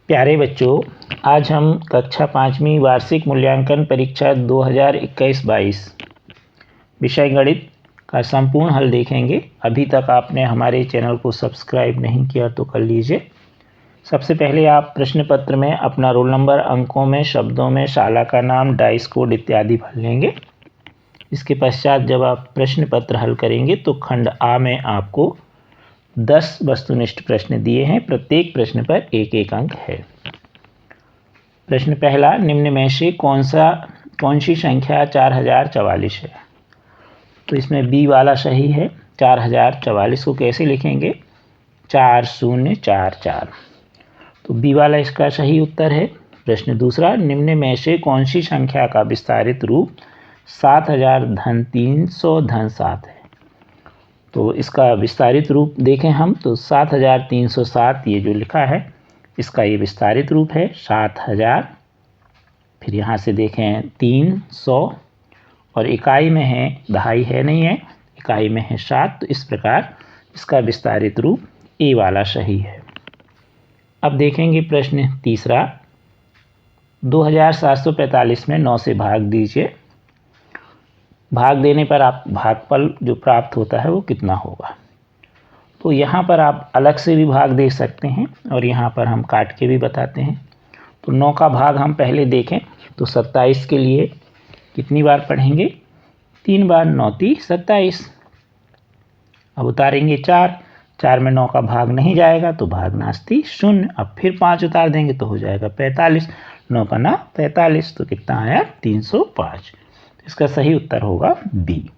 प्यारे बच्चों, आज हम कक्षा 5वीं वार्षिक मूल्यांकन परीक्षा 2021-22 विषय गणित का संपूर्ण हल देखेंगे। अभी तक आपने हमारे चैनल को सब्सक्राइब नहीं किया तो कर लीजिए। सबसे पहले आप प्रश्न पत्र में अपना रोल नंबर, अंकों में, शब्दों में, शाला का नाम, डाइस कोड इत्यादि भर लेंगे। इसके पश्चात जब आप प्रश्न पत्र हल करेंगे तो खंड आ में आपको 10 वस्तुनिष्ठ प्रश्न दिए हैं। प्रत्येक प्रश्न पर एक एक अंक है। प्रश्न पहला, निम्न में से कौन सी संख्या 4044 है? तो इसमें बी वाला सही है। 4044 को कैसे लिखेंगे? 4044, तो बी वाला इसका सही उत्तर है। प्रश्न दूसरा, निम्न में से कौन सी संख्या का विस्तारित रूप 7000 धन 300 धन 7 है? तो इसका विस्तारित रूप देखें हम तो 7307 ये जो लिखा है इसका ये विस्तारित रूप है 7000। फिर यहाँ से देखें 300 और इकाई में है, दहाई है नहीं है, इकाई में है 7। तो इस प्रकार इसका विस्तारित रूप ए वाला सही है। अब देखेंगे प्रश्न तीसरा, 2745 में 9 से भाग दीजिए। भाग देने पर आप भागफल जो प्राप्त होता है वो कितना होगा? तो यहाँ पर आप अलग से भी भाग दे सकते हैं और यहाँ पर हम काट के भी बताते हैं। तो 9 का भाग हम पहले देखें तो 27 के लिए कितनी बार पढ़ेंगे? 3 बार। 9 × 27। अब उतारेंगे 4 में 9 का भाग नहीं जाएगा तो भाग नास्ती 0। अब फिर 5 उतार देंगे तो हो जाएगा 45। 9 का 9 45, तो कितना आया? 305। इसका सही उत्तर होगा बी।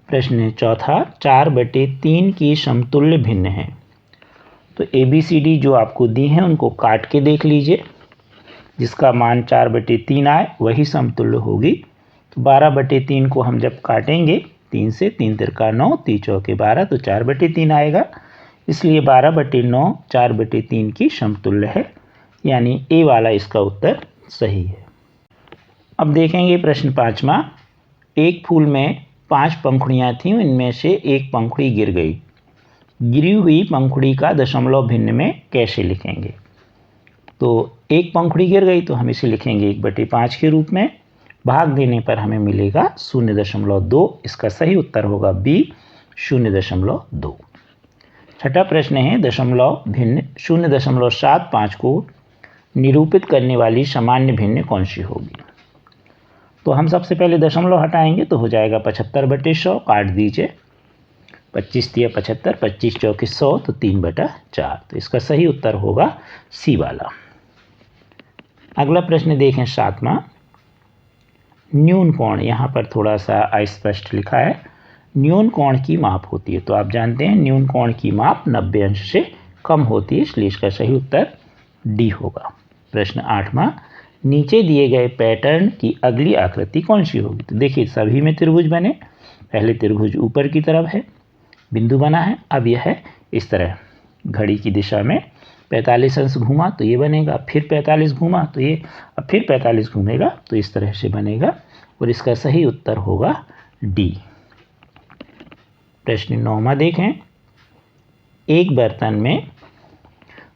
प्रश्न चौथा, 4/3 की समतुल्य भिन्न है। तो ABCD जो आपको दी हैं उनको काट के देख लीजिए। जिसका मान 4/3 आए वही समतुल्य होगी। तो 12/3 को हम जब काटेंगे 3 से, 3 तिरका 9, 3 चौके 12, तो 4/3 आएगा। इसलिए 12/9 4/3 की समतुल्य है, यानी ए वाला इसका उत्तर सही है। अब देखेंगे प्रश्न पाँचवा, एक फूल में 5 पंखुड़ियाँ थीं, इनमें से एक पंखुड़ी गिर गई। गिरी हुई पंखुड़ी का दशमलव भिन्न में कैसे लिखेंगे? तो एक पंखुड़ी गिर गई तो हम इसे लिखेंगे 1/5 के रूप में। भाग देने पर हमें मिलेगा 0.2। इसका सही उत्तर होगा बी, 0.2। छठा प्रश्न है, दशमलव भिन्न 0.75 को निरूपित करने वाली सामान्य भिन्न कौन सी होगी? तो हम सबसे पहले दशमलव हटाएंगे तो हो जाएगा 75/100। काट दीजिए, 25 × 75, 25 चौके 100, तो 3/4। तो इसका सही उत्तर होगा सी वाला। अगला प्रश्न देखें 7वां, न्यून कोण, यहाँ पर थोड़ा सा अस्पष्ट लिखा है। न्यून कोण की माप होती है, तो आप जानते हैं न्यून कोण की माप 90 अंश से कम होती है, इसलिए इसका सही उत्तर डी होगा। प्रश्न 8वां, नीचे दिए गए पैटर्न की अगली आकृति कौन सी होगी? तो देखिए सभी में त्रिभुज बने। पहले त्रिभुज ऊपर की तरफ है, बिंदु बना है। अब यह है इस तरह घड़ी की दिशा में 45 अंश घूमा तो ये बनेगा, फिर 45 घूमा तो ये, अब फिर 45 घूमेगा तो इस तरह से बनेगा, और इसका सही उत्तर होगा डी। प्रश्न 9वां देखें, एक बर्तन में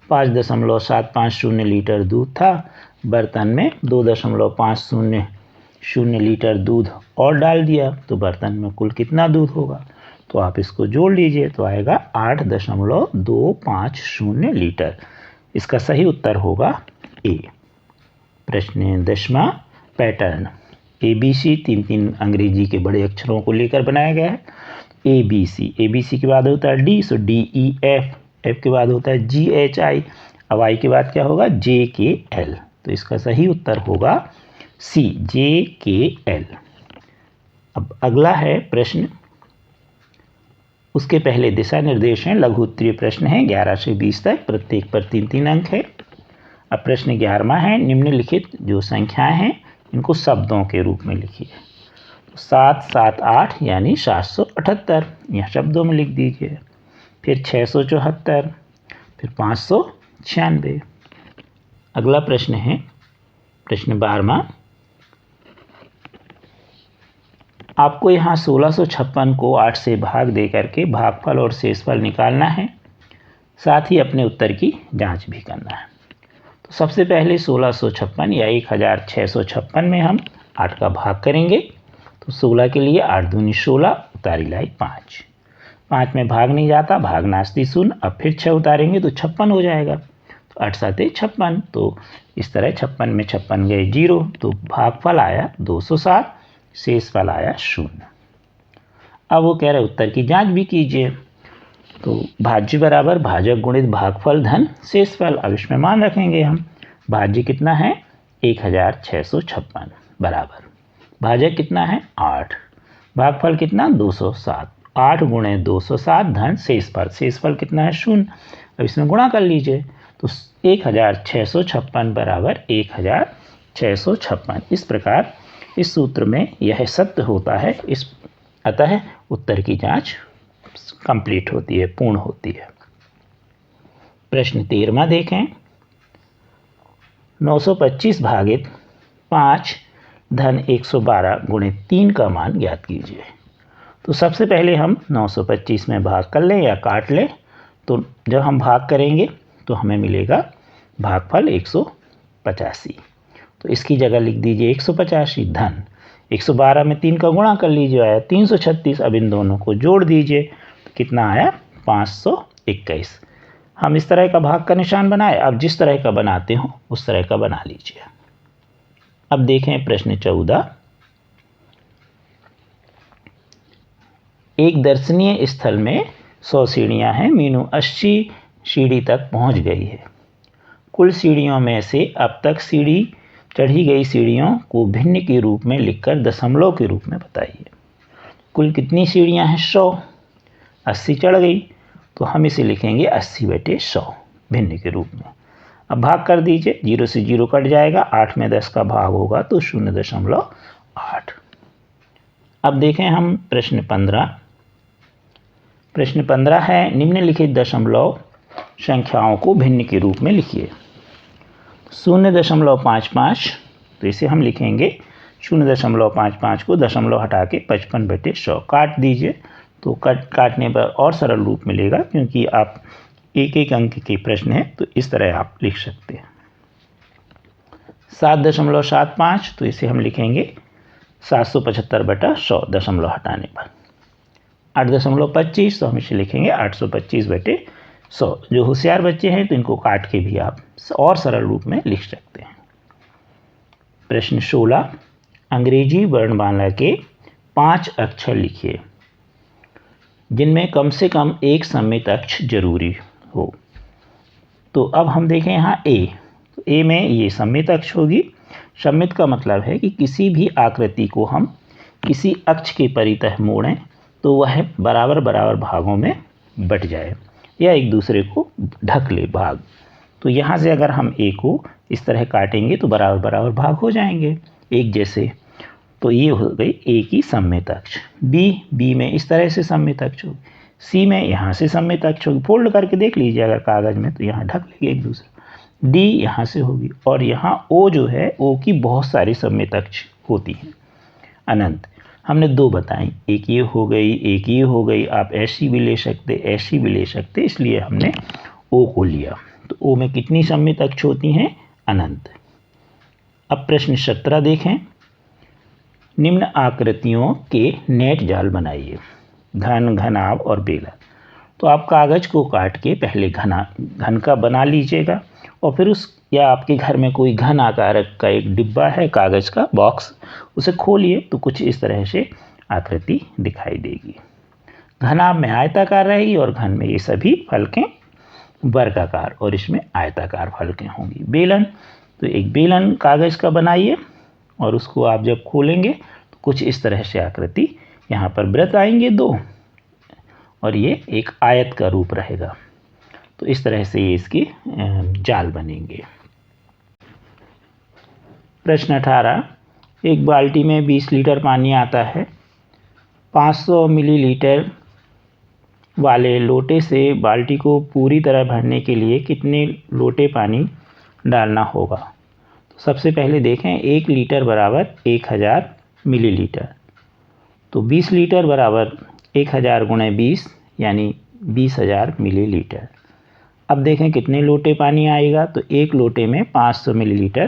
5.750 लीटर दूध था। बर्तन में 2.500 लीटर दूध और डाल दिया, तो बर्तन में कुल कितना दूध होगा? तो आप इसको जोड़ लीजिए तो आएगा 8.250 लीटर। इसका सही उत्तर होगा ए। प्रश्न 10वां, पैटर्न ABC 3 अंग्रेजी के बड़े अक्षरों को लेकर बनाया गया है। ABC के बाद होता है D, सो DEF, F के बाद होता है GHI, अब I के बाद क्या होगा? JKL। तो इसका सही उत्तर होगा सी, JKL। अब अगला है प्रश्न, उसके पहले दिशा निर्देश हैं, लघु उत्तरीय प्रश्न है 11 से 20 तक, प्रत्येक पर 3-3 अंक है। अब प्रश्न 11वां है, निम्नलिखित जो संख्याएं हैं इनको शब्दों के रूप में लिखिए। 7, 7, 8 यानी 778, यह शब्दों में लिख दीजिए। फिर 674, फिर 596। अगला प्रश्न है प्रश्न 12वां, आपको यहाँ 1656 को 8 से भाग दे करके भागफल और शेषफल निकालना है, साथ ही अपने उत्तर की जांच भी करना है। तो सबसे पहले 1656 या 1656 में हम 8 का भाग करेंगे। तो 16 के लिए 8 दूनी 16, उतारी लाई 5। 5 में भाग नहीं जाता, भाग नास्ती शून्य। अब फिर 6 उतारेंगे तो 56 हो जाएगा। तो 8 7 56। तो इस तरह 56 में 56 गए 0, तो भागफल आया 207, शेषफल आया 0। अब वो कह रहे उत्तर की जांच भी कीजिए। तो भाज्य बराबर भाजक गुणित भागफल धन शेषफल। अब इसमें मान रखेंगे हम। भाज्य कितना है 1656 बराबर भाजक कितना है 8, भागफल कितना 207। 8 गुणे 207 धन शेषफल। शेषफल कितना है 0। अब इसमें गुणा कर लीजिए। तो 1656 बराबर 1656। इस प्रकार इस सूत्र में यह सत्य होता है। इस अतः उत्तर की जांच कंप्लीट होती है, पूर्ण होती है। प्रश्न 13वां देखें। 925 भागित 5 धन 112 गुणित 3 का मान ज्ञात कीजिए। तो सबसे पहले हम 925 में भाग कर लें या काट लें। तो जब हम भाग करेंगे तो हमें मिलेगा भागफल 185। तो इसकी जगह लिख दीजिए 185 धन 112 में 3 का गुणा कर लीजिए, आया 336। अब इन दोनों को जोड़ दीजिए, तो कितना आया 521। हम इस तरह का भाग का निशान बनाए। अब जिस तरह का बनाते हो उस तरह का बना लीजिए। अब देखें प्रश्न 14। एक दर्शनीय स्थल में 100 सीढ़ियां हैं। मीनू 80 सीढ़ी तक पहुंच गई है। कुल सीढ़ियों में से अब तक चढ़ी गई सीढ़ियों को भिन्न के रूप में लिखकर दशमलव के रूप में बताइए। कुल कितनी सीढ़ियां हैं 100। 80 चढ़ गई, तो हम इसे लिखेंगे 80/100 भिन्न के रूप में। अब भाग कर दीजिए, 0 से 0 कट जाएगा। 8 में 10 का भाग होगा तो 0.8। अब देखें हम प्रश्न 15। प्रश्न 15 है निम्नलिखित दशमलव संख्याओं को भिन्न के रूप में लिखिए। 0.55, तो इसे हम लिखेंगे 0.55 को दशमलव हटा के 55/100 काट दीजिए। तो काटने पर और सरल रूप मिलेगा, क्योंकि आप एक एक अंक के प्रश्न है तो इस तरह आप लिख सकते हैं। 7.75, तो इसे हम लिखेंगे 775/100 दशमलव हटाने पर। 8.25, तो हम इसे लिखेंगे 825/100। जो होशियार बच्चे हैं तो इनको काट के भी आप और सरल रूप में लिख सकते हैं। प्रश्न 16। अंग्रेजी वर्णमाला के 5 अक्षर लिखिए जिनमें कम से कम एक सम्मित अक्षर जरूरी हो। तो अब हम देखें यहाँ ए। तो ए में ये सम्मित अक्ष होगी। सम्मित का मतलब है कि किसी भी आकृति को हम किसी अक्ष के परितः मोड़ें तो वह बराबर बराबर भागों में बट जाए या एक दूसरे को ढक ले भाग। तो यहाँ से अगर हम ए को इस तरह काटेंगे तो बराबर बराबर भाग हो जाएंगे एक जैसे। तो ये हो गई ए की सम्मित अक्ष। बी में इस तरह से सम्मित अक्ष होगी। सी में यहाँ से सम्मित अक्ष होगी। फोल्ड करके देख लीजिए अगर कागज में, तो यहाँ ढक लेंगे एक दूसरा। डी यहाँ से होगी और यहाँ ओ जो है, ओ की बहुत सारी सम्मित अक्ष होती हैं अनंत। हमने 2 बताई, एक ये हो गई, एक ये हो गई। आप ऐसी भी ले सकते, ऐसी भी ले सकते, इसलिए हमने ओ को लिया। तो ओ में कितनी सम्मित अक्ष होती हैं अनंत। अब प्रश्न 17 देखें। निम्न आकृतियों के नेट जाल बनाइए। घन, घनाभ और बेलन। तो आप कागज को काट के पहले घन का बना लीजिएगा और फिर या आपके घर में कोई घन आकार का एक डिब्बा है कागज का बॉक्स, उसे खोलिए तो कुछ इस तरह से आकृति दिखाई देगी। घनाभ में आयताकार रहेगी और घन में ये सभी फलकें वर्गाकार और इसमें आयताकार फलकें होंगी। बेलन, तो एक बेलन कागज का बनाइए और उसको आप जब खोलेंगे तो कुछ इस तरह से आकृति, यहाँ पर वृत्त आएंगे 2 और ये एक आयत का रूप रहेगा। तो इस तरह से ये इसकी जाल बनेंगे। प्रश्न 18। एक बाल्टी में 20 लीटर पानी आता है। 500 मिलीलीटर वाले लोटे से बाल्टी को पूरी तरह भरने के लिए कितने लोटे पानी डालना होगा। तो सबसे पहले देखें 1 लीटर बराबर 1000 मिलीलीटर। तो 20 लीटर बराबर 1000 × 20 यानी 20,000 मिलीलीटर। अब देखें कितने लोटे पानी आएगा, तो एक लोटे में 500 मिलीलीटर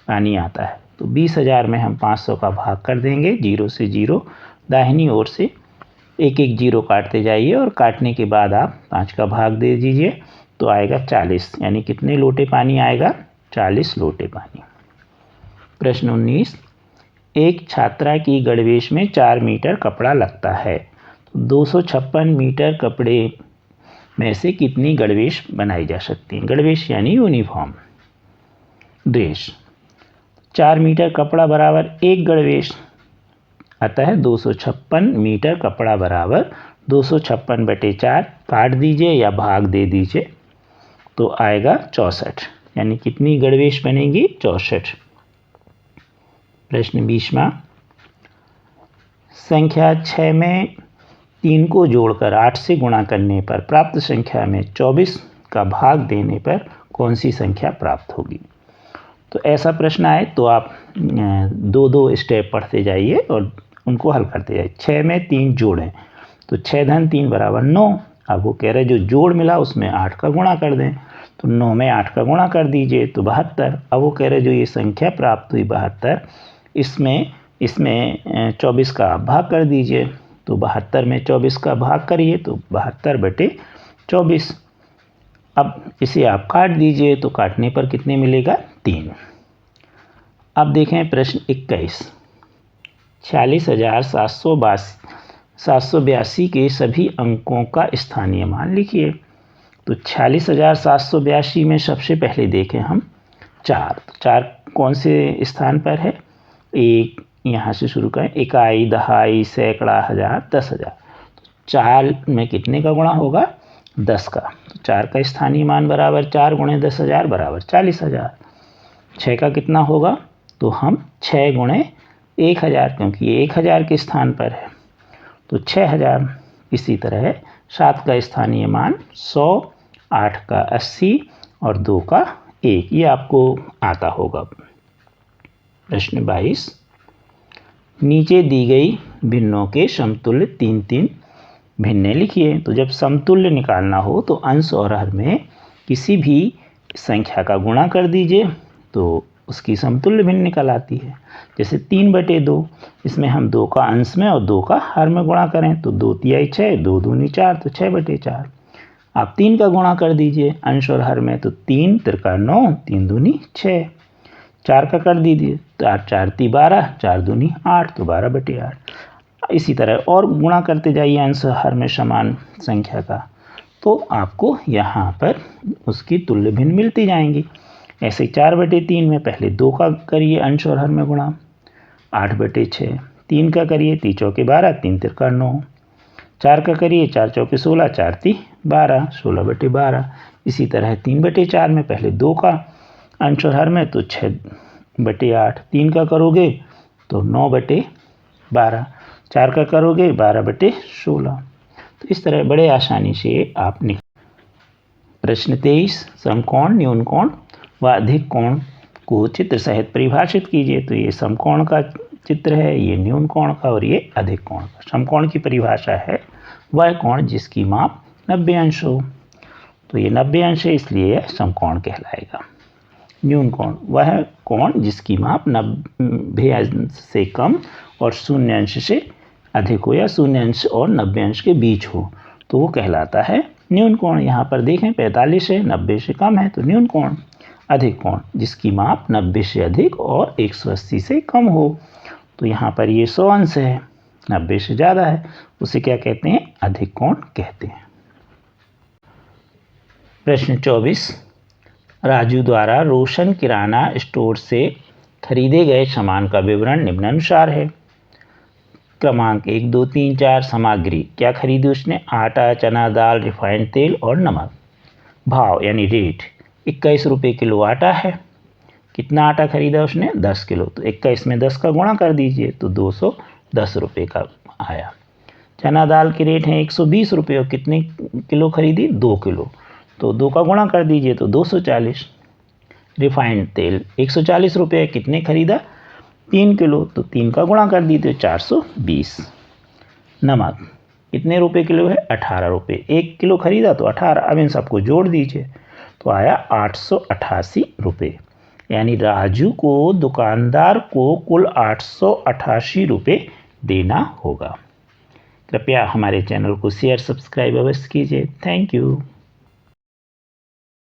पानी आता है। तो 20,000 में हम 500 का भाग कर देंगे, 0 से 0, दाहिनी ओर से एक एक जीरो काटते जाइए और काटने के बाद आप 5 का भाग दे दीजिए तो आएगा 40, यानी कितने लोटे पानी आएगा, 40 लोटे पानी। प्रश्न 19, एक छात्रा की गणवेश में 4 मीटर कपड़ा लगता है, तो 256 मीटर कपड़े में से कितनी गणवेश बनाई जा सकती हैं। गणवेश यानी यूनिफॉर्म ड्रेस। 4 मीटर कपड़ा बराबर एक गणवेश आता है 256 मीटर कपड़ा बराबर 256/4, काट दीजिए या भाग दे दीजिए तो आएगा 64, यानी कितनी गणवेश बनेगी, 64। प्रश्न 20वां, संख्या 6 में 3 को जोड़कर 8 से गुणा करने पर प्राप्त संख्या में 24 का भाग देने पर कौन सी संख्या प्राप्त होगी। तो ऐसा प्रश्न आए तो आप 2-2 स्टेप पढ़ते जाइए और उनको हल करते जाइए। 6 में 3 जोड़ें तो 6 धन 3 बराबर 9। अब वो कह रहे जो जोड़ मिला उसमें 8 का गुणा कर दें, तो 9 में 8 का गुणा कर दीजिए तो 72। अब वो कह रहे जो ये संख्या प्राप्त हुई 72, इसमें 24 का भाग कर दीजिए, तो 72 में 24 का भाग करिए तो 72/24। अब इसे आप काट दीजिए तो काटने पर कितने मिलेगा, 3। अब देखें प्रश्न 21, 46,782 के सभी अंकों का स्थानीय मान लिखिए। तो 46,782 में सबसे पहले देखें हम 4 कौन से स्थान पर है, एक यहाँ से शुरू करें, इकाई, दहाई, सैकड़ा, हजार, 10,000। तो 4 में कितने का गुणा होगा, 10 का। तो 4 का स्थानीय मान बराबर 4 गुणे 10,000 बराबर 40,000। 6 का कितना होगा, तो हम 6 गुणे 1,000, क्योंकि ये 1,000 के स्थान पर है तो 6,000। इसी तरह 7 का स्थानीय मान 100, 8 का 80 और 2 का 1, ये आपको आता होगा। प्रश्न 22, नीचे दी गई भिन्नों के समतुल्य 3-3 भिन्ने लिखिए। तो जब समतुल्य निकालना हो तो अंश और हर में किसी भी संख्या का गुणा कर दीजिए तो उसकी समतुल्य भिन्न निकल आती है। जैसे 3/2, इसमें हम 2 का अंश में और 2 का हर में गुणा करें तो 2 तिहाई 6, 2 दूनी 4, तो 6/4। आप 3 का गुणा कर दीजिए अंश और हर में, तो 3 त्रिका 9, 3 दूनी 6। 4 का कर दीजिए, 4 ती 12, 4 दूनी 8, तो 12/8। इसी तरह और गुणा करते जाइए अंश हर में समान संख्या का, तो आपको यहाँ पर उसकी तुल्य भिन्न मिलती जाएंगी। ऐसे 4/3 में पहले 2 का करिए अंश और हर में गुणा, 8/6। 3 का करिए, 3 चौके 12, 3 त्रिका 9। 4 का करिए, 4 चौके 16, 4 ती 12, 16/12। इसी तरह 3/4 में पहले 2 का अंश और हर में तो 6/8। 3 का करोगे तो 9/12। 4 का करोगे 12/16। तो इस तरह बड़े आसानी से आप प्रश्न 23, समकोण, न्यून कोण व अधिक कोण को चित्र सहित परिभाषित कीजिए। तो ये समकोण का चित्र है, ये न्यून कोण का और ये अधिक कोण का। समकोण की परिभाषा है वह कोण जिसकी माप 90 अंश हो। तो ये 90 अंश है इसलिए यह समकोण कहलाएगा। न्यून कोण वह कोण जिसकी माप 90 अंश से कम और 0 अंश से अधिक हो, या 0 अंश और 90 अंश के बीच हो, तो वो कहलाता है न्यून कोण। यहाँ पर देखें 45 है, 90 से कम है तो न्यून कोण। अधिक कोण जिसकी माप 90 से अधिक और 180 से कम हो। तो यहाँ पर ये 100 अंश है, 90 से ज़्यादा है, उसे क्या कहते हैं, अधिक कोण कहते हैं। प्रश्न 24, राजू द्वारा रोशन किराना स्टोर से खरीदे गए सामान का विवरण निम्नानुसार है। क्रमांक 1, 2, 3, 4 सामग्री क्या खरीदी उसने, आटा, चना दाल, रिफाइंड तेल और नमक। भाव यानी रेट, 21 रुपये किलो आटा है। कितना आटा खरीदा उसने, 10 किलो, तो 21 में 10 का गुणा कर दीजिए तो 210 रुपये का आया। चना दाल के रेट हैं 120 रुपये और कितने किलो खरीदी, 2 किलो, तो 2 का गुणा कर दीजिए तो 240। रिफाइंड तेल 140 रुपये, कितने खरीदा, 3 किलो, तो 3 का गुणा कर दीजिए 420। नमक कितने रुपए किलो है? 18 रुपये। 1 किलो खरीदा तो 18, अब इन सबको जोड़ दीजिए तो आया 888 रुपये। यानी राजू को दुकानदार को कुल 888 रुपये देना होगा। कृपया हमारे चैनल को शेयर सब्सक्राइब अवश्य कीजिए। Thank you.